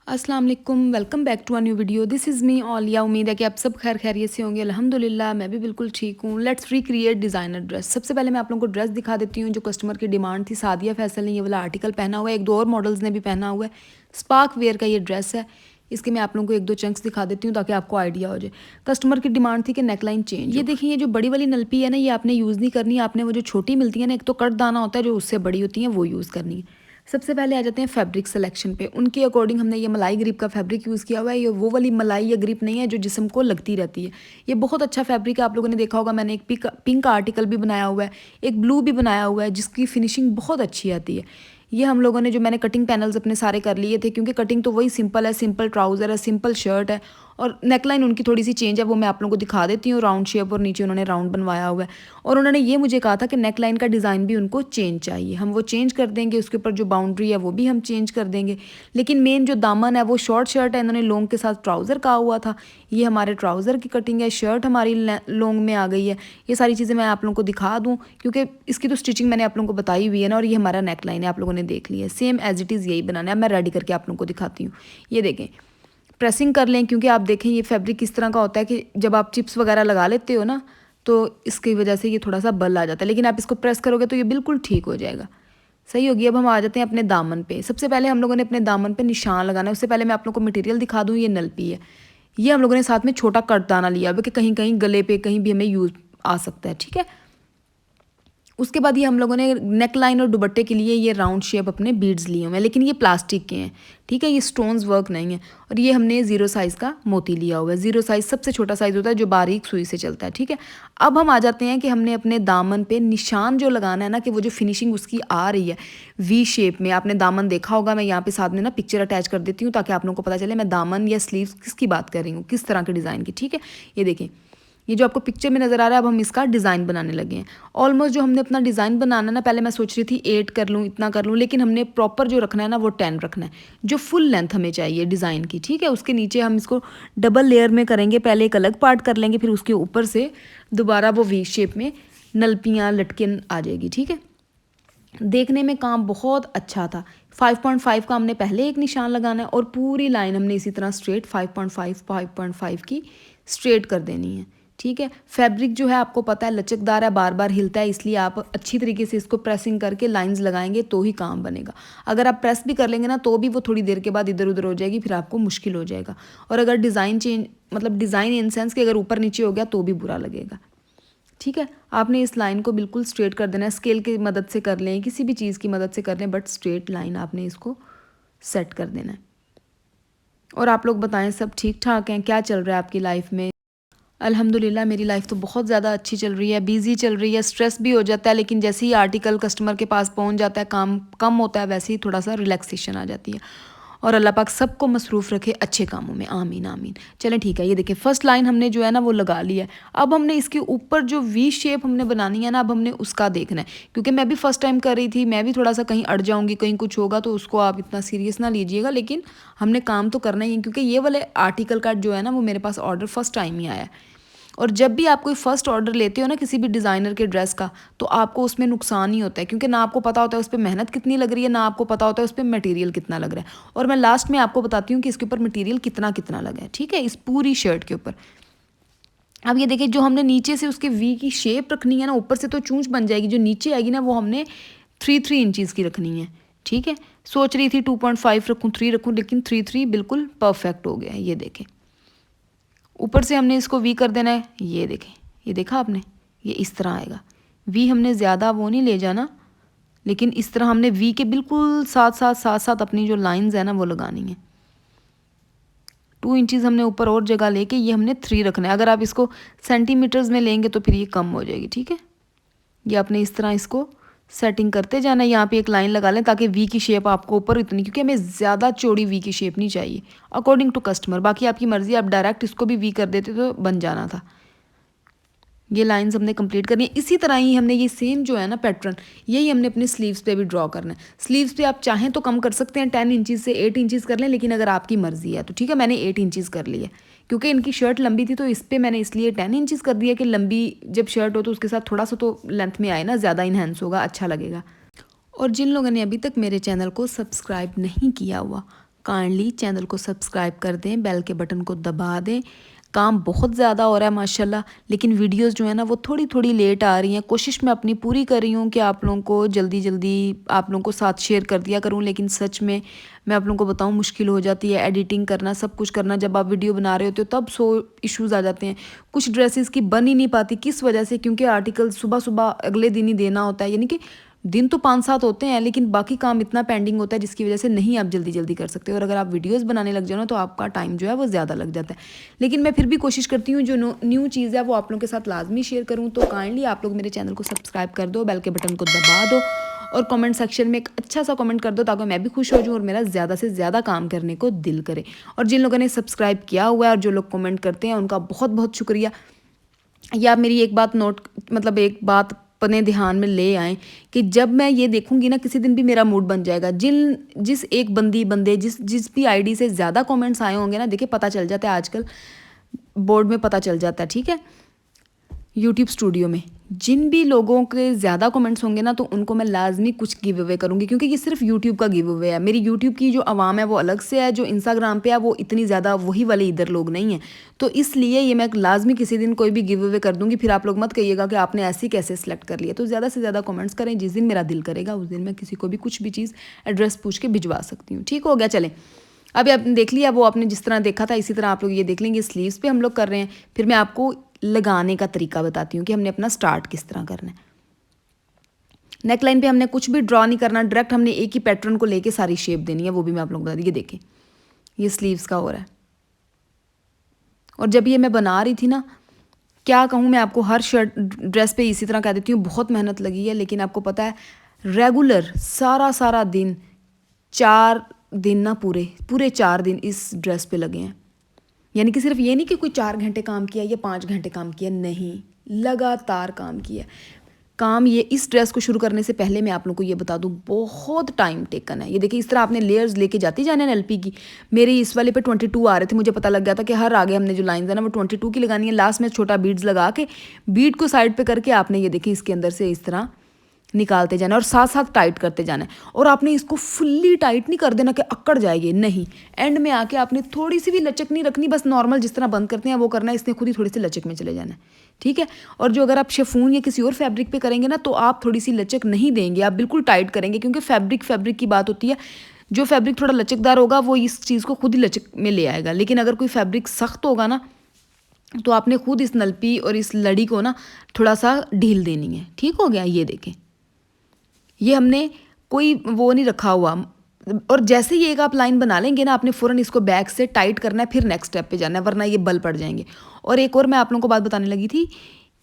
अस्सलाम वालेकुम, welcome back to a new video. This is me Aulia. उम्मीद है कि आप सब खैर खैरियत से होंगे। अल्हम्दुलिल्लाह मैं भी बिल्कुल ठीक हूँ। Let's recreate designer dress. सबसे पहले मैं आप लोगों को ड्रेस दिखा देती हूँ जो कस्टमर की डिमांड थी। सादिया फैसल ने ये वाला आर्टिकल पहना हुआ है, एक दो और मॉडल्स ने भी पहना हुआ है। स्पार्क वेयर का ये ड्रेस है। इसके मैं आप लोगों को एक दो चंक्स दिखा देती हूँ ताकि आपको आइडिया हो जाए। कस्टमर की डिमांड थी कि नेकलाइन चेंज। ये देखिए, ये जो बड़ी वाली नलपी है ना, ये आपने यूज़ नहीं करनी है। आपने वो जो छोटी मिलती है ना, एक तो कट दाना होता है, जो उससे बड़ी होती है वो यूज़ करनी है। सबसे पहले आ जाते हैं फैब्रिक सिलेक्शन पे। उनके अकॉर्डिंग हमने ये मलाई ग्रिप का फैब्रिक यूज़ किया हुआ है। ये वो वाली मलाई या ग्रिप नहीं है जो जिस्म को लगती रहती है। ये बहुत अच्छा फैब्रिक है, आप लोगों ने देखा होगा। मैंने एक पिंक आर्टिकल भी बनाया हुआ है, एक ब्लू भी बनाया हुआ है, जिसकी फिनिशिंग बहुत अच्छी आती है। ये हम लोगों ने जो मैंने कटिंग पैनल्स अपने सारे कर लिए थे, क्योंकि कटिंग तो वही सिंपल है, सिंपल ट्राउज़र है, सिंपल शर्ट है। और नेकलाइन उनकी थोड़ी सी चेंज है, वो मैं आप लोगों को दिखा देती हूँ। राउंड शेप और नीचे उन्होंने राउंड बनवाया हुआ है। और उन्होंने ये मुझे कहा था कि नेकलाइन का डिज़ाइन भी उनको चेंज चाहिए। हम वो चेंज कर देंगे, उसके ऊपर जो बाउंड्री है वो भी हम चेंज कर देंगे। लेकिन मेन जो दामन है वो शॉर्ट शर्ट है, इन्होंने लॉन्ग के साथ ट्राउज़र कहा हुआ था। ये हमारे ट्राउज़र की कटिंग है, शर्ट हमारी लॉन्ग में आ गई है। ये सारी चीज़ें मैं आप लोगों को दिखा दूँ, क्योंकि इसकी तो स्टिचिंग मैंने आप लोगों को बताई हुई है ना। और ये हमारा नेकलाइन है, आप लोगों ने देख लिया है। सेम एज इट इज़ यही बनाना है। मैं रेडी करके आप लोगों को दिखाती हूँ। ये देखें, प्रेसिंग कर लें, क्योंकि आप देखें ये फैब्रिक किस तरह का होता है कि जब आप चिप्स वगैरह लगा लेते हो ना, तो इसकी वजह से ये थोड़ा सा बल आ जाता है। लेकिन आप इसको प्रेस करोगे तो ये बिल्कुल ठीक हो जाएगा, सही होगी। अब हम आ जाते हैं अपने दामन पे। सबसे पहले हम लोगों ने अपने दामन पे निशान लगाना है। उससे पहले मैं आप लोगों को मटेरियल दिखा दूँ। ये नलपी है। ये हम लोगों ने साथ में छोटा कटदाना लिया हुआ कि कहीं कहीं गले पे कहीं भी हमें यूज़ आ सकता है, ठीक है। उसके बाद ये हम लोगों ने नेक लाइन और दुपट्टे के लिए ये राउंड शेप अपने बीड्स लिए हुए हैं, लेकिन ये प्लास्टिक के हैं, ठीक है। ये स्टोन्स वर्क नहीं है। और ये हमने 0 साइज़ का मोती लिया हुआ है। 0 साइज़ सबसे छोटा साइज़ होता है जो बारीक सुई से चलता है, ठीक है। अब हम आ जाते हैं कि हमने अपने दामन पे निशान जो लगाना है ना, कि वो जो फिनिशिंग उसकी आ रही है वी शेप में। आपने दामन देखा होगा, मैं यहाँ पे साथ में ना पिक्चर अटैच कर देती हूँ ताकि आप लोगों को पता चले मैं दामन या स्लीव्स किसकी बात कर रही हूँ, किस तरह के डिज़ाइन की, ठीक है। ये देखें, ये जो आपको पिक्चर में नज़र आ रहा है, अब हम इसका डिज़ाइन बनाने लगे हैं। ऑलमोस्ट जो हमने अपना डिज़ाइन बनाना ना, पहले मैं सोच रही थी 8 कर लूँ, इतना कर लूँ, लेकिन हमने प्रॉपर जो रखना है ना वो 10 रखना है, जो फुल लेंथ हमें चाहिए डिज़ाइन की, ठीक है। उसके नीचे हम इसको डबल लेयर में करेंगे। पहले एक अलग पार्ट कर लेंगे, फिर उसके ऊपर से दोबारा वो वी शेप में नलपियाँ लटकन आ जाएगी, ठीक है। देखने में काम बहुत अच्छा था। 5.5 का हमने पहले एक निशान लगाना है और पूरी लाइन हमने इसी तरह स्ट्रेट 5.5 की स्ट्रेट कर देनी है, ठीक है। फैब्रिक जो है आपको पता है लचकदार है, बार बार हिलता है, इसलिए आप अच्छी तरीके से इसको प्रेसिंग करके लाइंस लगाएंगे तो ही काम बनेगा। अगर आप प्रेस भी कर लेंगे ना तो भी वो थोड़ी देर के बाद इधर उधर हो जाएगी, फिर आपको मुश्किल हो जाएगा। और अगर डिज़ाइन चेंज, मतलब डिज़ाइन इन सेंस कि अगर ऊपर नीचे हो गया तो भी बुरा लगेगा, ठीक है। आपने इस लाइन को बिल्कुल स्ट्रेट कर देना है। स्केल की मदद से कर लें, किसी भी चीज़ की मदद से कर लें, बट स्ट्रेट लाइन आपने इसको सेट कर देना है। और आप लोग बताएं, सब ठीक ठाक हैं? क्या चल रहा है आपकी लाइफ में? अल्हम्दुलिल्लाह मेरी लाइफ तो बहुत ज़्यादा अच्छी चल रही है, बिज़ी चल रही है। स्ट्रेस भी हो जाता है, लेकिन जैसे ही आर्टिकल कस्टमर के पास पहुंच जाता है, काम कम होता है, वैसे ही थोड़ा सा रिलैक्सेशन आ जाती है। और अल्लाह पाक सबको मसरूफ़ रखे अच्छे कामों में, आमीन आमीन। चलें ठीक है, ये देखिए फर्स्ट लाइन हमने जो है ना वो लगा ली है। अब हमने इसके ऊपर जो वी शेप हमने बनानी है ना, अब हमने उसका देखना है। क्योंकि मैं भी फ़र्स्ट टाइम कर रही थी, मैं भी थोड़ा सा कहीं अड़ जाऊँगी, कहीं कुछ होगा तो उसको आप इतना सीरियस ना लीजिएगा, लेकिन हमने काम तो करना ही है। क्योंकि ये वाले आर्टिकल का जो है ना वो मेरे पास ऑर्डर फर्स्ट टाइम ही आया है। और जब भी आप कोई फ़र्स्ट ऑर्डर लेते हो ना किसी भी डिज़ाइनर के ड्रेस का, तो आपको उसमें नुकसान ही होता है, क्योंकि ना आपको पता होता है उस पे मेहनत कितनी लग रही है, ना आपको पता होता है उस पे मटेरियल कितना लग रहा है। और मैं लास्ट में आपको बताती हूँ कि इसके ऊपर मटेरियल कितना कितना लगा है, ठीक है, इस पूरी शर्ट के ऊपर। अब ये देखिए, जो हमने नीचे से उसके वी की शेप रखनी है ना, ऊपर से तो चूंच बन जाएगी, जो नीचे आएगी ना वो हमने 3 इंचज़ की रखनी है, ठीक है। सोच रही थी 2.5 रखूँ, 3 रखूँ, लेकिन 3 बिल्कुल परफेक्ट हो गया है। ये देखें, ऊपर से हमने इसको वी कर देना है। ये देखें, ये देखा आपने, ये इस तरह आएगा। वी हमने ज़्यादा वो नहीं ले जाना, लेकिन इस तरह हमने वी के बिल्कुल साथ साथ अपनी जो लाइंस है ना वो लगानी है। 2 इंचज़ हमने ऊपर और जगह लेके ये हमने 3 रखना है। अगर आप इसको सेंटीमीटर्स में लेंगे तो फिर ये कम हो जाएगी, ठीक है। ये आपने इस तरह इसको सेटिंग करते जाना है। यहाँ पे एक लाइन लगा लें ताकि वी की शेप आपको ऊपर इतनी, क्योंकि हमें ज़्यादा चौड़ी वी की शेप नहीं चाहिए, अकॉर्डिंग टू कस्टमर। बाकी आपकी मर्ज़ी, आप डायरेक्ट इसको भी वी कर देते तो बन जाना था। ये लाइंस हमने कंप्लीट करनी है। इसी तरह ही हमने ये सेम जो है ना पैटर्न, यही हमने अपने स्लीव्स पे भी ड्रॉ करना है। स्लीव्स पे आप चाहें तो कम कर सकते हैं, 10 इंचज़ से 8 इंचज़ कर लें, लेकिन अगर आपकी मर्ज़ी है तो ठीक है। मैंने 8 इंचज़ कर लिया, क्योंकि इनकी शर्ट लंबी थी तो इस पर मैंने इसलिए 10 इंचज़ कर दिया कि लंबी जब शर्ट हो तो उसके साथ थोड़ा सा तो लेंथ में आए ना, ज़्यादा इन्हेंस होगा, अच्छा लगेगा। और जिन लोगों ने अभी तक मेरे चैनल को सब्सक्राइब नहीं किया हुआ, काइंडली चैनल को सब्सक्राइब कर दें, बेल के बटन को दबा दें। काम बहुत ज़्यादा हो रहा है माशाल्लाह, लेकिन वीडियोस जो है ना वो थोड़ी थोड़ी लेट आ रही हैं। कोशिश मैं अपनी पूरी कर रही हूँ कि आप लोगों को जल्दी जल्दी आप लोगों को साथ शेयर कर दिया करूँ, लेकिन सच में मैं आप लोगों को बताऊँ मुश्किल हो जाती है एडिटिंग करना, सब कुछ करना। जब आप वीडियो बना रहे होते हो तब इश्यूज़ आ जाते हैं। कुछ ड्रेसेस की बन ही नहीं पाती, किस वजह से? क्योंकि आर्टिकल सुबह सुबह अगले दिन ही देना होता है, यानी कि दिन तो 5-7 होते हैं, लेकिन बाकी काम इतना पेंडिंग होता है जिसकी वजह से नहीं आप जल्दी जल्दी कर सकते। और अगर आप वीडियोस बनाने लग जाओ ना तो आपका टाइम जो है वो ज़्यादा लग जाता है। लेकिन मैं फिर भी कोशिश करती हूँ जो न्यू चीज़ है वो आप लोगों के साथ लाजमी शेयर करूँ। तो काइंडली आप लोग मेरे चैनल को सब्सक्राइब कर दो, बेल के बटन को दबा दो और कमेंट सेक्शन में एक अच्छा सा कमेंट कर दो ताकि मैं भी खुश हो जाऊँ और मेरा ज़्यादा से ज़्यादा काम करने को दिल करे। और जिन लोगों ने सब्सक्राइब किया हुआ है और जो लोग कमेंट करते हैं उनका बहुत बहुत शुक्रिया। या आप मेरी एक बात अपने ध्यान में ले आएँ कि जब मैं ये देखूंगी ना किसी दिन भी मेरा मूड बन जाएगा। जिस एक बंदे जिस जिस भी आईडी से ज़्यादा कमेंट्स आए होंगे ना, देखिए पता चल जाता है आजकल बोर्ड में पता चल जाता है, ठीक है, यूट्यूब स्टूडियो में जिन भी लोगों के ज़्यादा कमेंट्स होंगे ना तो उनको मैं लाजमी कुछ गिव अवे करूँगी, क्योंकि ये सिर्फ यूट्यूब का गिव अवे है। मेरी यूट्यूब की जो आवाम है वो अलग से है, जो इंस्टाग्राम पे है वो इतनी ज़्यादा वही वाले इधर लोग नहीं हैं। तो इसलिए ये मैं लाजमी किसी दिन कोई भी गिव अवे कर दूँगी। फिर आप लोग मत कहिएगा कि आपने ऐसे कैसे सेलेक्ट कर लिया। तो ज़्यादा से ज़्यादा कमेंट्स करें, जिस दिन मेरा दिल करेगा उस दिन मैं किसी को भी कुछ भी चीज़ एड्रेस पूछ के भिजवा सकती हूँ। ठीक हो गया? चलें, अभी आपने देख लिया, वो आपने जिस तरह देखा था इसी तरह आप लोग ये देख लेंगे। स्लीव्स पे हम लोग कर रहे हैं, फिर मैं आपको लगाने का तरीका बताती हूँ कि हमने अपना स्टार्ट किस तरह करना है। नेक लाइन पे हमने कुछ भी ड्रॉ नहीं करना, डायरेक्ट हमने एक ही पैटर्न को लेके सारी शेप देनी है, वो भी मैं आप लोगों को बता दी। ये देखें, ये स्लीव्स का हो रहा है। और जब ये मैं बना रही थी ना, क्या कहूँ मैं आपको, हर शर्ट ड्रेस पे इसी तरह कह देती हूँ, बहुत मेहनत लगी है। लेकिन आपको पता है रेगुलर सारा दिन 4 दिन ना पूरे 4 दिन इस ड्रेस पे लगे हैं। यानी कि सिर्फ ये नहीं कि कोई 4 घंटे काम किया या 5 घंटे काम किया, नहीं, लगातार काम किया। काम ये इस ड्रेस को शुरू करने से पहले मैं आप लोगों को ये बता दूं बहुत टाइम टेकन है। ये देखिए इस तरह आपने लेयर्स लेके जाती जाने एलपी की। मेरे इस वाले पे 22 आ रहे थे, मुझे पता लग गया था कि हर आगे हमने जो लाइंस है ना वो 22 की लगानी है। लास्ट में छोटा बीड्स लगा के बीड को साइड पे करके आपने ये देखिए इसके अंदर से इस तरह निकालते जाना और साथ साथ टाइट करते जाना है। और आपने इसको फुल्ली टाइट नहीं कर देना कि अकड़ जाएगी, नहीं। एंड में आके आपने थोड़ी सी भी लचक नहीं रखनी, बस नॉर्मल जिस तरह बंद करते हैं वो करना है। इसने खुद ही थोड़ी सी लचक में चले जाना है, ठीक है। और जो अगर आप शिफॉन या किसी और फैब्रिक पे करेंगे ना तो आप थोड़ी सी लचक नहीं देंगे, आप बिल्कुल टाइट करेंगे, क्योंकि फैब्रिक की बात होती है। जो फैब्रिक थोड़ा लचकदार होगा वो इस चीज़ को खुद ही लचक में ले आएगा। लेकिन अगर कोई फैब्रिक सख्त होगा ना तो आपने खुद इस नलपी और इस लड़ी को ना थोड़ा सा ढील देनी है। ठीक हो गया? ये देखें, ये हमने कोई वो नहीं रखा हुआ। और जैसे ही एक आप लाइन बना लेंगे ना, आपने फ़ौरन इसको बैक से टाइट करना है, फिर नेक्स्ट स्टेप पे जाना है, वरना ये बल पड़ जाएंगे। और एक और मैं आप लोगों को बात बताने लगी थी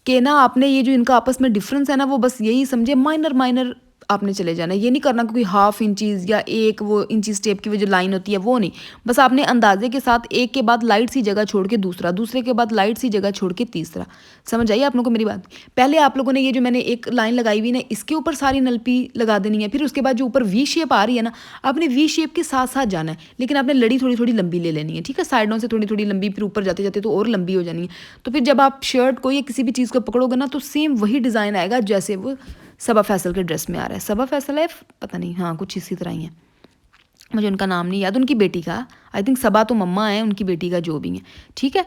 कि ना आपने ये जो इनका आपस में डिफरेंस है ना वो बस यही समझे, माइनर आपने चले जाना है। ये नहीं करना कि कोई हाफ इंचीज़ या एक वो इंचीज़ टेप की वो जो लाइन होती है वो नहीं। बस आपने अंदाजे के साथ एक के बाद लाइट सी जगह छोड़ के दूसरा, दूसरे के बाद लाइट सी जगह छोड़ के तीसरा। समझ आइए आप लोगों को मेरी बात? पहले आप लोगों ने ये जो मैंने एक लाइन लगाई हुई ना इसके ऊपर सारी नलपी लगा देनी है। फिर उसके बाद जो ऊपर वी शेप आ रही है ना, आपने वी शेप के साथ साथ जाना है, लेकिन आपने लड़ी थोड़ी थोड़ी लंबी ले लेनी है, ठीक है। साइडों से थोड़ी थोड़ी लंबी, फिर ऊपर जाते जाते तो और लंबी हो जानी है। तो फिर जब आप शर्ट को या किसी भी चीज़ को पकड़ोगे ना तो सेम वही डिज़ाइन आएगा जैसे वो सबा फैसल के ड्रेस में आ रहा है। सबा फैसल है, पता नहीं, हाँ कुछ इसी तरह ही है, मुझे उनका नाम नहीं याद। उनकी बेटी का, आई थिंक सबा तो मम्मा है, उनकी बेटी का जो भी है, ठीक है,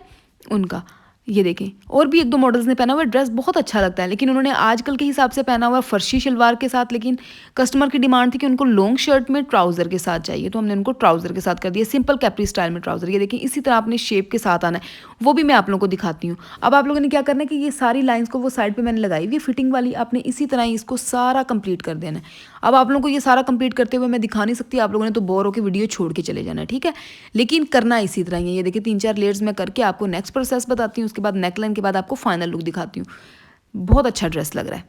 उनका। ये देखें, और भी 1-2 मॉडल्स ने पहना हुआ ड्रेस बहुत अच्छा लगता है, लेकिन उन्होंने आजकल के हिसाब से पहना हुआ फर्शी शलवार के साथ। लेकिन कस्टमर की डिमांड थी कि उनको लॉन्ग शर्ट में ट्राउज़र के साथ चाहिए, तो हमने उनको ट्राउज़र के साथ कर दिया, सिंपल कैप्री स्टाइल में ट्राउज़र। ये देखें, इसी तरह आपने शेप के साथ आना है, वो भी मैं आप लोगों को दिखाती हूँ। अब आप लोगों ने क्या करना है कि ये सारी लाइन्स को वो साइड पर मैंने लगाई हुई फिटिंग वाली, आपने इसी तरह ही इसको सारा कंप्लीट कर देना है। अब आप लोगों को ये सारा कंप्लीट करते हुए मैं दिखा नहीं सकती, आप लोगों ने तो बोर होकर वीडियो छोड़ के चले जाना है, ठीक है। लेकिन करना इसी तरह ही है। ये देखिए 3-4 लेयर्स मैं करके आपको नेक्स्ट प्रोसेस बताती हूँ, उसके बाद नेकलाइन के बाद आपको फाइनल लुक दिखाती हूँ। बहुत अच्छा ड्रेस लग रहा है।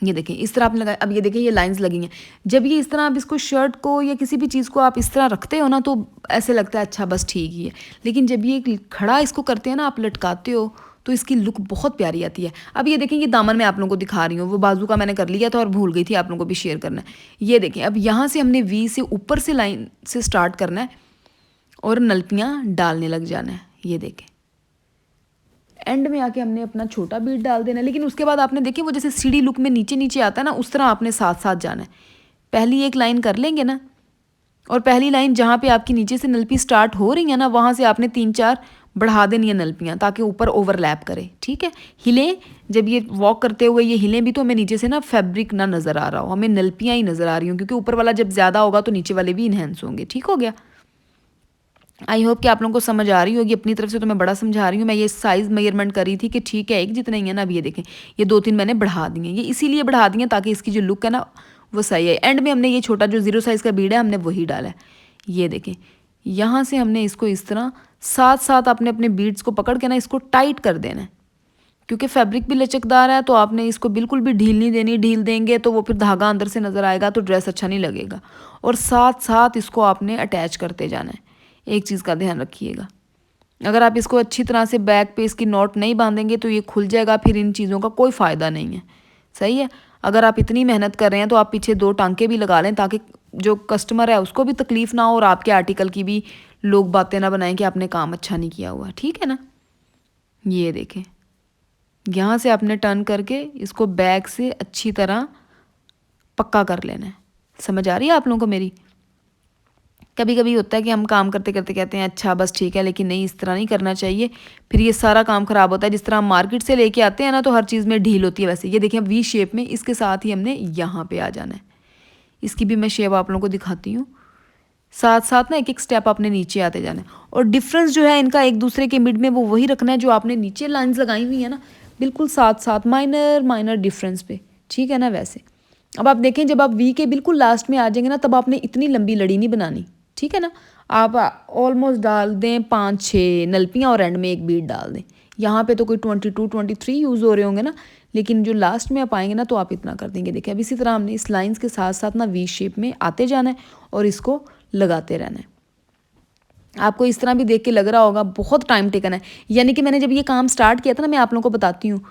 ये देखिए इस तरह आपने लगाया। अब ये देखिए ये लाइंस लगी हैं। जब ये इस तरह आप इसको शर्ट को या किसी भी चीज़ को आप इस तरह रखते हो ना तो ऐसे लगता है अच्छा बस ठीक ही है। लेकिन जब ये खड़ा इसको करते हैं ना, आप लटकाते हो, तो इसकी लुक बहुत प्यारी आती है। अब ये देखें, ये दामन मैं आप लोगों को दिखा रही हूँ, वो बाजू का मैंने कर लिया था और भूल गई थी आप लोगों को भी शेयर करना है। ये देखें, अब यहाँ से हमने वी से ऊपर से लाइन से स्टार्ट करना है और नलपियाँ डालने लग जाना है। ये देखें, एंड में आके हमने अपना छोटा बीट डाल देना है। लेकिन उसके बाद आपने देखें वो जैसे सीढ़ी लुक में नीचे नीचे आता है ना, उस तरह आपने साथ साथ जाना है। पहली एक लाइन कर लेंगे ना, और पहली लाइन जहाँ पे आपकी नीचे से नलपी स्टार्ट हो रही है ना, वहाँ से आपने 3-4 बढ़ा देनी है नलपियाँ, ताकि ऊपर ओवरलैप करे, ठीक है। हिले, जब ये वॉक करते हुए ये हिलें भी तो हमें नीचे से ना फैब्रिक ना नज़र आ रहा हो, हमें नलपियाँ ही नज़र आ रही हों, क्योंकि ऊपर वाला जब ज़्यादा होगा तो नीचे वाले भी इन्हेंस होंगे। ठीक हो गया। आई होप कि आप लोगों को समझ आ रही होगी। अपनी तरफ से तो मैं बड़ा समझा रही हूँ। मैं ये साइज़ मेजरमेंट करी थी कि ठीक है एक जितना ही है ना। अब ये देखें, ये 2-3 मैंने बढ़ा दिए, ये इसीलिए बढ़ा दिए ताकि इसकी जो लुक है ना वो सही है। एंड में हमने ये छोटा जो 0 साइज़ का बीड है हमने वही डाला है। ये देखें, यहाँ से हमने इसको इस तरह साथ साथ अपने अपने बीड्स को पकड़ के ना इसको टाइट कर देना है, क्योंकि फैब्रिक भी लचकदार है तो आपने इसको बिल्कुल भी ढील नहीं देनी। ढील देंगे तो वो फिर धागा अंदर से नज़र आएगा तो ड्रेस अच्छा नहीं लगेगा। और साथ साथ इसको आपने अटैच करते जाना है। एक चीज़ का ध्यान रखिएगा, अगर आप इसको अच्छी तरह से बैक पे इसकी नॉट नहीं बांधेंगे तो ये खुल जाएगा, फिर इन चीज़ों का कोई फ़ायदा नहीं है। सही है। अगर आप इतनी मेहनत कर रहे हैं तो आप पीछे 2 टांके भी लगा लें, ताकि जो कस्टमर है उसको भी तकलीफ़ ना हो और आपके आर्टिकल की भी लोग बातें ना बनाएं कि आपने काम अच्छा नहीं किया हुआ। ठीक है ना। ये देखें, यहाँ से आपने टर्न करके इसको बैक से अच्छी तरह पक्का कर लेना है। समझ आ रही है आप लोगों को मेरी। कभी कभी होता है कि हम काम करते करते कहते हैं अच्छा बस ठीक है, लेकिन नहीं, इस तरह नहीं करना चाहिए, फिर ये सारा काम ख़राब होता है। जिस तरह हम मार्केट से लेके आते हैं ना तो हर चीज़ में ढील होती है। वैसे ये देखें वी शेप में, इसके साथ ही हमने यहाँ पे आ जाना है। इसकी भी मैं शेप आप लोगों को दिखाती हूँ। साथ साथ ना एक एक स्टेप आपने नीचे आते जाना है, और डिफरेंस जो है इनका एक दूसरे के मिड में वो वही रखना है जो आपने नीचे लाइंस लगाई हुई है ना, बिल्कुल साथ साथ माइनर माइनर डिफरेंस पे। ठीक है ना। वैसे अब आप देखें, जब आप वी के बिल्कुल लास्ट में आ जाएंगे ना तब आपने इतनी लंबी लड़ी नहीं बनानी। ठीक है ना। आप ऑलमोस्ट डाल दें 5-6 नलपियाँ और एंड में एक बीड डाल दें। यहाँ पे तो कोई 22-23 यूज़ हो रहे होंगे ना, लेकिन जो लास्ट में आप आएंगे ना तो आप इतना कर देंगे। देखिए अब इसी तरह हमने इस लाइंस के साथ साथ ना वी शेप में आते जाना है और इसको लगाते रहना है। आपको इस तरह भी देख के लग रहा होगा बहुत टाइम टेकन है, यानी कि मैंने जब ये काम स्टार्ट किया था ना, मैं आप लोगों को बताती हूँ,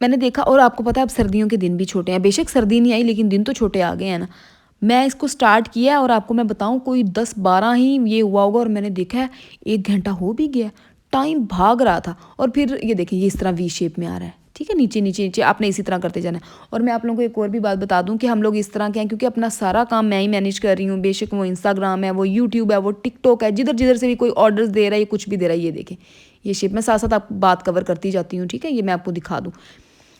मैंने देखा, और आपको पता है अब सर्दियों के दिन भी छोटे हैं। बेशक सर्दी नहीं आई लेकिन दिन तो छोटे आ गए हैं ना। मैं इसको स्टार्ट किया और आपको मैं बताऊं कोई 10-12 ही ये हुआ होगा और मैंने देखा है 1 घंटा हो भी गया, टाइम भाग रहा था। और फिर ये देखिए ये इस तरह वी शेप में आ रहा है। ठीक है, नीचे नीचे नीचे आपने इसी तरह करते जाना है। और मैं आप लोगों को एक और भी बात बता दूं कि हम लोग इस तरह के हैं क्योंकि अपना सारा काम मैं ही मैनेज कर रही हूँ। बेशक वो इंस्टाग्राम है, वो यूट्यूब है, वो टिकटॉक है, जिधर जिधर से भी कोई ऑर्डर्स दे रहा है, ये कुछ भी दे रहा है। ये देखें ये शेप में साथ साथ आप बात कवर करती जाती हूँ। ठीक है, ये मैं आपको दिखा दूँ।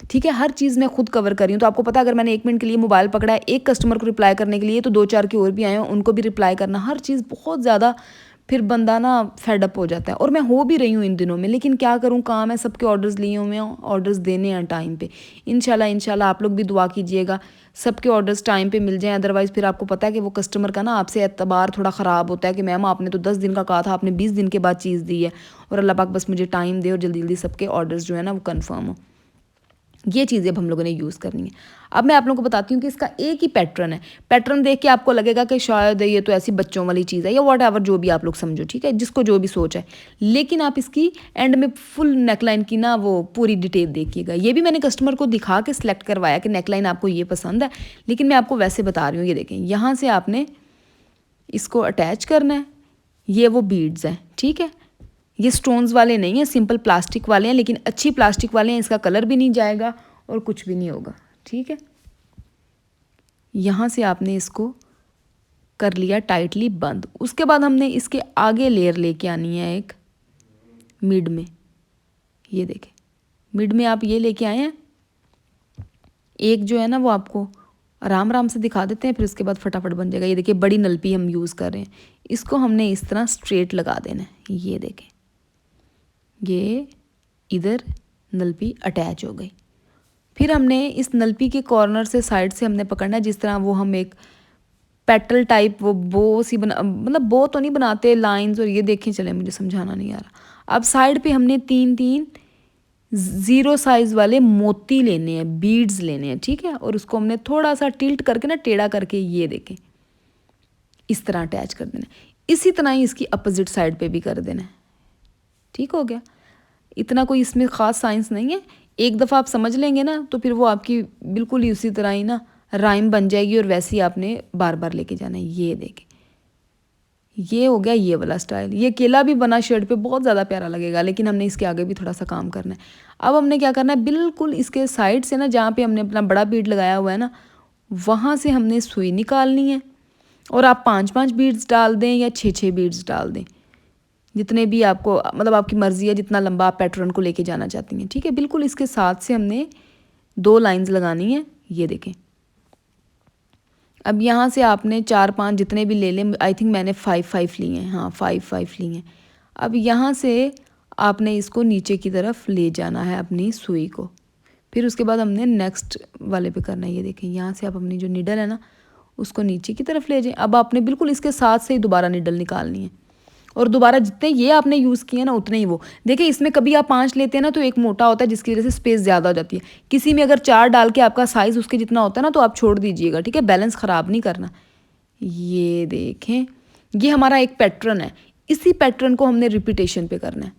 ठीक है, हर चीज़ मैं खुद कवर कर रही हूँ। तो आपको पता है अगर मैंने 1 मिनट के लिए मोबाइल पकड़ा है एक कस्टमर को रिप्लाई करने के लिए, तो 2-4 के और भी आए हैं, उनको भी रिप्लाई करना, हर चीज़ बहुत ज़्यादा, फिर बंदा ना फेडअप हो जाता है। और मैं हो भी रही हूँ इन दिनों में, लेकिन क्या करूँ, काम है, सबके ऑर्डर्स लिए हुए हैं, ऑर्डर्स देने हैं टाइम पे। इंशाल्लाह आप लोग भी दुआ कीजिएगा सबके ऑर्डर्स टाइम पे मिल जाएं। अदरवाइज़ फिर आपको पता है कि वो कस्टमर का ना आपसे एतबार थोड़ा ख़राब होता है कि मैम आपने तो 10 दिन का कहा था, आपने 20 दिन के बाद चीज़ दी है। और अल्लाह पाक बस मुझे टाइम दे और जल्दी जल्दी सबके ऑर्डर्स जो है ना वो कन्फर्म हो। ये चीज़ें अब हम लोगों ने यूज़ करनी है। अब मैं आप लोगों को बताती हूँ कि इसका एक ही पैटर्न है। पैटर्न देख के आपको लगेगा कि शायद ये तो ऐसी बच्चों वाली चीज़ है या वॉट एवर, जो भी आप लोग समझो। ठीक है, जिसको जो भी सोच है, लेकिन आप इसकी एंड में फुल नेकलाइन की ना वो पूरी डिटेल देखिएगा। ये भी मैंने कस्टमर को दिखा के सिलेक्ट करवाया कि नेकलाइन आपको ये पसंद है, लेकिन मैं आपको वैसे बता रही हूँ। ये देखें, यहाँ से आपने इसको अटैच करना है। ये वो बीड्स हैं। ठीक है, ये स्टोन्स वाले नहीं हैं, सिंपल प्लास्टिक वाले हैं, लेकिन अच्छी प्लास्टिक वाले हैं। इसका कलर भी नहीं जाएगा और कुछ भी नहीं होगा। ठीक है, यहाँ से आपने इसको कर लिया टाइटली बंद। उसके बाद हमने इसके आगे लेयर लेके आनी है एक मिड में। ये देखें, मिड में आप ये लेके आए हैं। एक जो है ना वो आपको आराम आराम से दिखा देते हैं, फिर उसके बाद फटाफट बन जाएगा। ये देखिए बड़ी नलपी हम यूज़ कर रहे हैं, इसको हमने इस तरह स्ट्रेट लगा देना है। ये देखें, ये इधर नलपी अटैच हो गई। फिर हमने इस नलपी के कॉर्नर से साइड से हमने पकड़ना है, जिस तरह वो हम एक पेटल टाइप वो बो सी बना, मतलब बो तो नहीं बनाते, लाइंस। और ये देखें, चले मुझे समझाना नहीं आ रहा। अब साइड पे हमने 3-3 0 साइज़ वाले मोती लेने हैं, बीड्स लेने हैं। ठीक है, और उसको हमने थोड़ा सा टिल्ट करके ना टेढ़ा करके ये देखें इस तरह अटैच कर देना है। इसी तरह ही इसकी अपोजिट साइड पे भी कर देना है। ठीक हो गया, इतना कोई इसमें ख़ास साइंस नहीं है। एक दफ़ा आप समझ लेंगे ना तो फिर वो आपकी बिल्कुल ही उसी तरह ही ना राइम बन जाएगी, और वैसे ही आपने बार बार लेके जाना है। ये देखें, ये हो गया ये वाला स्टाइल। ये केला भी बना शर्ट पे, बहुत ज़्यादा प्यारा लगेगा, लेकिन हमने इसके आगे भी थोड़ा सा काम करना है। अब हमने क्या करना है, बिल्कुल इसके साइड से ना जहाँ पे हमने अपना बड़ा बीड लगाया हुआ है ना, वहाँ से हमने सुई निकालनी है। और आप 5-5 बीड्स डाल दें या 6-6 बीड्स डाल दें, जितने भी आपको मतलब आपकी मर्ज़ी है, जितना लंबा आप पैटर्न को लेके जाना चाहती हैं, ठीक है। बिल्कुल इसके साथ से हमने 2 लाइंस लगानी है, ये देखें। अब यहाँ से आपने 4-5 जितने भी ले लें, आई थिंक मैंने 5-5 लिए हैं, हाँ 5-5 लिए हैं। अब यहाँ से आपने इसको नीचे की तरफ ले जाना है अपनी सुई को, फिर उसके बाद हमने नेक्स्ट वाले पे करना है। ये देखें, यहाँ से आप अपनी जो नीडल है ना उसको नीचे की तरफ ले जाएं। अब आपने बिल्कुल इसके साथ से ही दोबारा नीडल निकालनी है, और दोबारा जितने ये आपने यूज़ किए ना उतने ही वो। देखिए इसमें कभी आप 5 लेते हैं ना तो एक मोटा होता है, जिसकी वजह से स्पेस ज़्यादा हो जाती है। किसी में अगर 4 डाल के आपका साइज़ उसके जितना होता है ना तो आप छोड़ दीजिएगा, ठीक है, बैलेंस ख़राब नहीं करना। ये देखें, ये हमारा एक पैटर्न है, इसी पैटर्न को हमने रिपीटेशन पे करना है,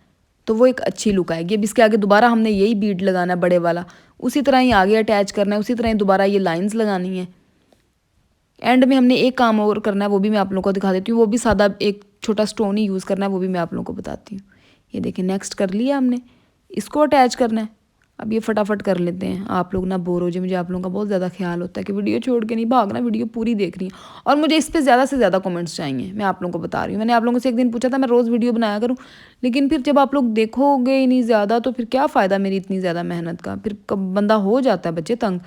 तो वो एक अच्छी लुक आएगी। अब इसके आगे दोबारा हमने यही बीड लगाना है बड़े वाला, उसी तरह ही आगे अटैच करना है, उसी तरह ही दोबारा ये लाइंस लगानी है। एंड में हमने एक काम और करना है, वो भी मैं आप लोगों को दिखा देती हूँ। वो भी सादा एक छोटा स्टोन ही यूज़ करना है, वो भी मैं आप लोगों को बताती हूँ। ये देखिए नेक्स्ट कर लिया हमने, इसको अटैच करना है। अब ये फटाफट कर लेते हैं, आप लोग ना बोर हो जाए। मुझे आप लोगों का बहुत ज़्यादा ख्याल होता है कि वीडियो छोड़ के नहीं भागना, वीडियो पूरी देख रही है। और मुझे इस पर ज़्यादा से ज़्यादा कमेंट्स चाहिए, मैं आप लोगों को बता रही हूँ। मैंने आप लोगों से एक दिन पूछा था मैं रोज़ वीडियो बनाया करूँ, लेकिन फिर जब आप लोग देखोगे ही नहीं ज़्यादा तो फिर क्या फ़ायदा मेरी इतनी ज़्यादा मेहनत का। फिर कब बंदा हो जाता है बच्चे तंग।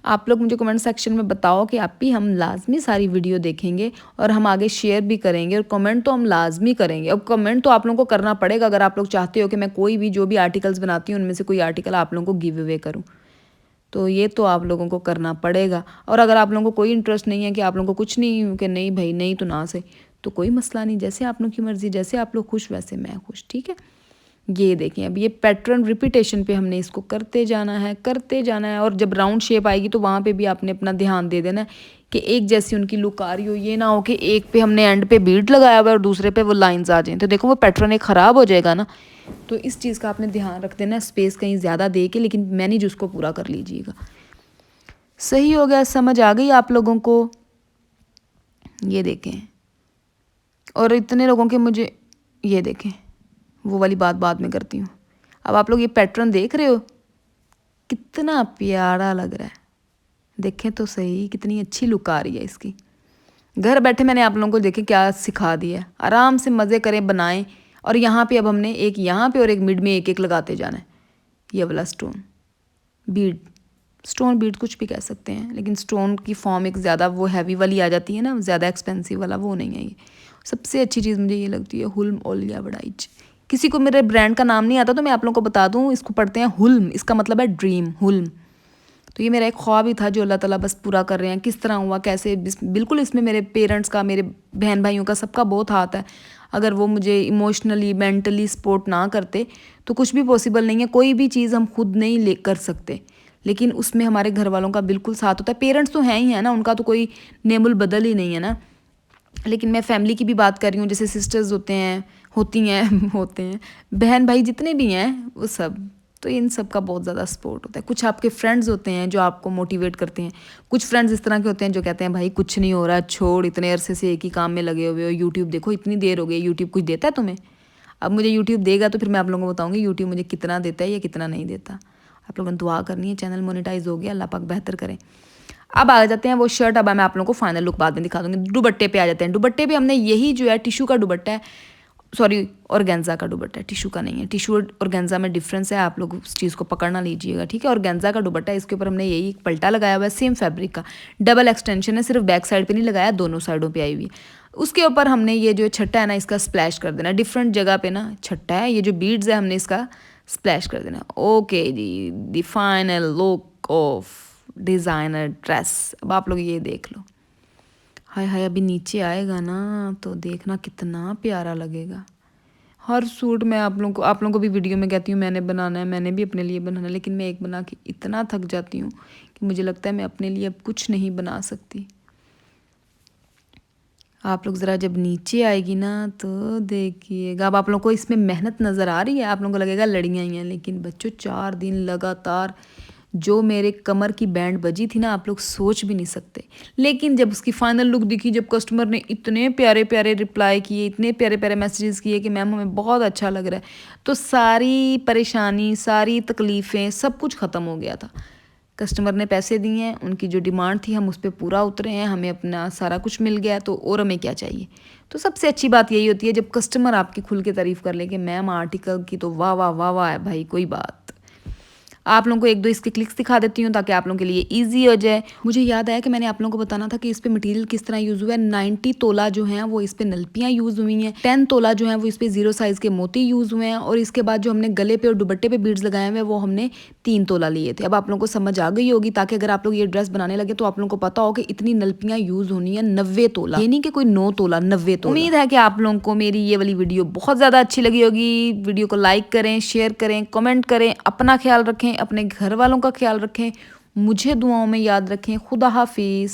आप लोग मुझे कमेंट सेक्शन में बताओ कि आप भी, हम लाजमी सारी वीडियो देखेंगे और हम आगे शेयर भी करेंगे, और कमेंट तो हम लाजमी करेंगे। अब कमेंट तो आप लोगों को करना पड़ेगा अगर आप लोग चाहते हो कि मैं कोई भी जो भी आर्टिकल्स बनाती हूँ उनमें से कोई आर्टिकल आप लोगों को गिव अवे करूँ, तो ये तो आप लोगों को करना पड़ेगा। और अगर आप लोगों को कोई इंटरेस्ट नहीं है कि आप लोगों को कुछ नहीं कि नहीं भाई नहीं तो ना सही, तो कोई मसला नहीं, जैसे आप लोग की मर्ज़ी, जैसे आप लोग खुश वैसे मैं खुश, ठीक है। ये देखें, अब ये पैटर्न रिपीटेशन पे हमने इसको करते जाना है, करते जाना है। और जब राउंड शेप आएगी तो वहाँ पे भी आपने अपना ध्यान दे देना है कि एक जैसी उनकी लुक आ रही हो। ये ना हो कि एक पे हमने एंड पे बीड लगाया हुआ है और दूसरे पे वो लाइंस आ जाएं, तो देखो वो पैटर्न एक ख़राब हो जाएगा ना। तो इस चीज़ का आपने ध्यान रख देना, स्पेस कहीं ज़्यादा दे के, लेकिन मैनेज उसको पूरा कर लीजिएगा। सही हो गया, समझ आ गई आप लोगों को। ये देखें, और इतने लोगों के मुझे, ये देखें वो वाली बात बाद में करती हूँ। अब आप लोग ये पैटर्न देख रहे हो, कितना प्यारा लग रहा है, देखें तो सही कितनी अच्छी लुक आ रही है इसकी। घर बैठे मैंने आप लोगों को देखें क्या सिखा दिया, आराम से मज़े करें, बनाएं। और यहाँ पे अब हमने एक यहाँ पे और एक मिड में एक एक लगाते जाना है। ये वाला स्टोन बीड, स्टोन बीड कुछ भी कह सकते हैं, लेकिन स्टोन की फॉर्म एक ज़्यादा वो हैवी वाली आ जाती है ना, ज़्यादा एक्सपेंसिव वाला वो नहीं है ये। सबसे अच्छी चीज़ मुझे ये लगती है हुल्म ओलिया वडाइच। किसी को मेरे ब्रांड का नाम नहीं आता तो मैं आप लोगों को बता दूँ, इसको पढ़ते हैं हुल्म, इसका मतलब है ड्रीम, हुल्म। तो ये मेरा एक ख्वाब ही था जो अल्लाह ताला बस पूरा कर रहे हैं। किस तरह हुआ कैसे, बिल्कुल इसमें मेरे पेरेंट्स का, मेरे बहन भाइयों का, सबका बहुत हाथ है। अगर वो मुझे इमोशनली मेंटली सपोर्ट ना करते तो कुछ भी पॉसिबल नहीं है। कोई भी चीज़ हम खुद नहीं ले कर सकते, लेकिन उसमें हमारे घर वालों का बिल्कुल साथ होता है। पेरेंट्स तो हैं ही है ना, उनका तो कोई नेमुल बदल ही नहीं है ना। लेकिन मैं फैमिली की भी बात कर रही हूँ, जैसे सिस्टर्स होते हैं, होती हैं होते हैं बहन भाई जितने भी हैं वो सब, तो इन सब का बहुत ज़्यादा सपोर्ट होता है। कुछ आपके फ्रेंड्स होते हैं जो आपको मोटिवेट करते हैं, कुछ फ्रेंड्स इस तरह के होते हैं जो कहते हैं भाई कुछ नहीं हो रहा, छोड़, इतने अरसे से एक ही काम में लगे हुए हो, यूट्यूब देखो, इतनी देर हो गई, यूट्यूब कुछ देता है तुम्हें? अब मुझे यूट्यूब देगा तो फिर मैं आप लोगों को बताऊँगी यूट्यूब मुझे कितना देता है या कितना नहीं देता। आप लोगों ने दुआ करनी है, चैनल मोनेटाइज हो गया, अल्लाह पाक बेहतर करें। अब आ जाते हैं वो शर्ट, अब मैं आप लोगों को फाइनल लुक बाद में दिखा दूँगी। दुपट्टे पे आ जाते हैं। दुपट्टे पे हमने यही जो है टिशू का दुपट्टा है, सॉरी ऑर्गेन्जा का दुपट्टा है, टिशू का नहीं है। टिशू और ऑर्गेन्जा में डिफरेंस है, आप लोग उस चीज़ को पकड़ना लीजिएगा, ठीक है। ऑर्गेन्जा का दुपट्टा है, इसके ऊपर हमने यही पल्टा लगाया हुआ है, सेम फैब्रिक का, डबल एक्सटेंशन है, सिर्फ बैक साइड पे नहीं लगाया, दोनों साइडों पे आई हुई है। उसके ऊपर हमने ये जो छट्टा है ना इसका स्प्लैश कर देना, डिफरेंट जगह पे ना छट्टा है, ये जो बीड्स है हमने इसका स्प्लैश कर देना। ओके जी, the final look of designer dress. अब आप लोग ये देख लो, हाय हाय, अभी नीचे आएगा ना तो देखना कितना प्यारा लगेगा। हर सूट मैं आप लोगों को भी वीडियो में कहती हूँ मैंने बनाना है, मैंने भी अपने लिए बनाना है, लेकिन मैं एक बना के इतना थक जाती हूँ कि मुझे लगता है मैं अपने लिए अब कुछ नहीं बना सकती। आप लोग ज़रा जब नीचे आएगी ना तो देखिएगा। अब आप लोगों को इसमें मेहनत नज़र आ रही है, आप लोगों को लगेगा लड़ियाँ ही हैं, लेकिन बच्चों 4 दिन लगातार जो मेरे कमर की बैंड बजी थी ना, आप लोग सोच भी नहीं सकते। लेकिन जब उसकी फाइनल लुक दिखी, जब कस्टमर ने इतने प्यारे प्यारे रिप्लाई किए, इतने प्यारे प्यारे मैसेजेस किए कि मैम हमें बहुत अच्छा लग रहा है, तो सारी परेशानी, सारी तकलीफ़ें, सब कुछ ख़त्म हो गया था। कस्टमर ने पैसे दिए हैं, उनकी जो डिमांड थी हम उस पर पूरा उतरे हैं, हमें अपना सारा कुछ मिल गया, तो और हमें क्या चाहिए। तो सबसे अच्छी बात यही होती है जब कस्टमर आपकी खुल के तारीफ़ कर ले कि मैम आर्टिकल की तो वाह वाह वाह वाह है भाई, कोई बात। आप लोगों को एक दो इसके क्लिक्स दिखा देती हूँ ताकि आप लोगों के लिए ईजी हो जाए। मुझे याद आया कि मैंने आप लोगों को बताना था कि इस पे मटेरियल किस तरह यूज़ हुआ है। 90 तोला जो है वो इस पे नलपियाँ यूज़ हुई हैं, 10 तोला जो है वो इस पे 0 साइज़ के मोती यूज़ हुए हैं, और इसके बाद जो हमने गले पे और दुपट्टे पे बीड्स लगाए हुए हैं वो हमने 3 तोला लिए थे। अब आप लोगों को समझ आ गई होगी, ताकि अगर आप लोग ये ड्रेस बनाने लगे तो आप लोगों को पता हो कि इतनी नलपियाँ यूज़ होनी है 90 तोला, ये नहीं कि कोई 9 तोला, 90 तोला। उम्मीद है कि आप लोगों को मेरी ये वाली वीडियो बहुत ज़्यादा अच्छी लगी होगी। वीडियो को लाइक करें, शेयर करें, कमेंट करें, अपना ख्याल रखें, अपने घर वालों का ख्याल रखें, मुझे दुआओं में याद रखें। खुदा हाफिज़।